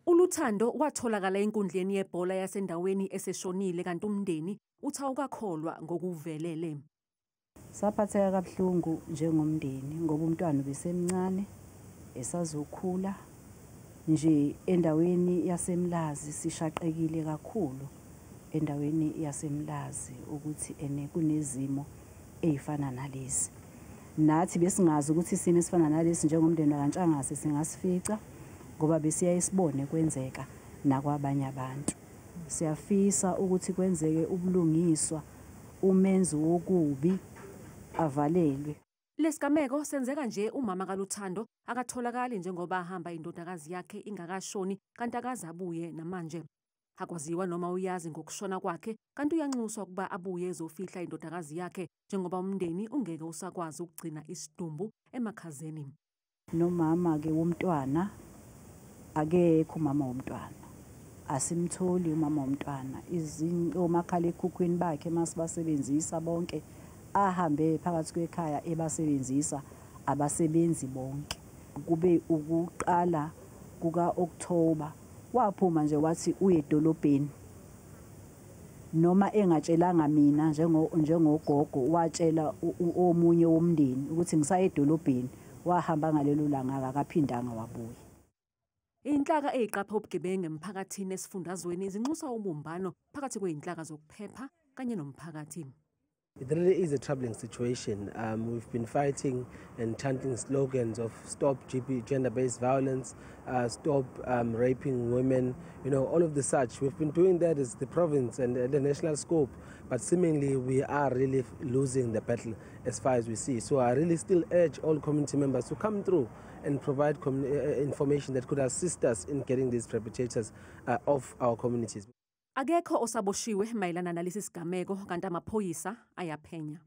uLuthando watholakala enkundleni yebhola yasendaweni eseshonile kanti umndeni uthi awukakholwa ngokuvelele. Saphatheka kabuhlungu njengomndeni ngoba umntwana ubesemncane esazokhula nje endaweni yaseMlazi sishaqekile kakhulu endaweni yaseMlazi ukuthi kunezimo ezifana nalezi. Nathi besingazi ukuthi isimo esifana nalesi njengomndeni kaNtshangase singasifica ngoba besiyayisibone kwenzeka nakwabanye abantu. Siyafisa ukuthi kwenzeke ubulungiswa umenzi wokubi avalelwe. Lesigameko senzeka nje umama kaLuthando akatholakali njengoba ahamba indodakazi yakhe ingakashoni kanti akaze abuye namanje. Akwaziwa noma uyazi ngokushona kwakhe kanti uyanxuswa ukuba abuye ezofihla indodakazi yakhe njengoba umndeni ungeke usakwazi ukugcina isidumbu emakhazeni. Nomama ke womntwana akekho umama womntwana. Asimtholi umama womntwana. Omakhala ekhukhwini bakhe masibasebenzisa bonke ahambe phakathi kwekhaya ebasebenzisa abasebenzi bonke. Kube ukuqala kuka-October waphuma nje wathi uye edolobheni. Noma engatshelanga mina njengogogo watshela omunye womndeni ukuthi ngisaye edolobheni, wahamba ngalelo langa akaphindanga wabuya. Inhlaka eziqapha ubugebengu emphakathini esifundazweni zinxusa ubumbano phakathi kweinhlaka zokuphepha kanye nomphakathi. It really is a troubling situation. We've been fighting and chanting slogans of stop gender-based violence, stop raping women, all of the such. We've been doing that as the province and the national scope, but seemingly we are really losing the battle as far as we see. So I really still urge all community members to come through and provide information that could assist us in getting these perpetrators off our communities. Akekho osaboshiwe mayelana nalesi sigameko kanti amaphoyisa ayaphenya.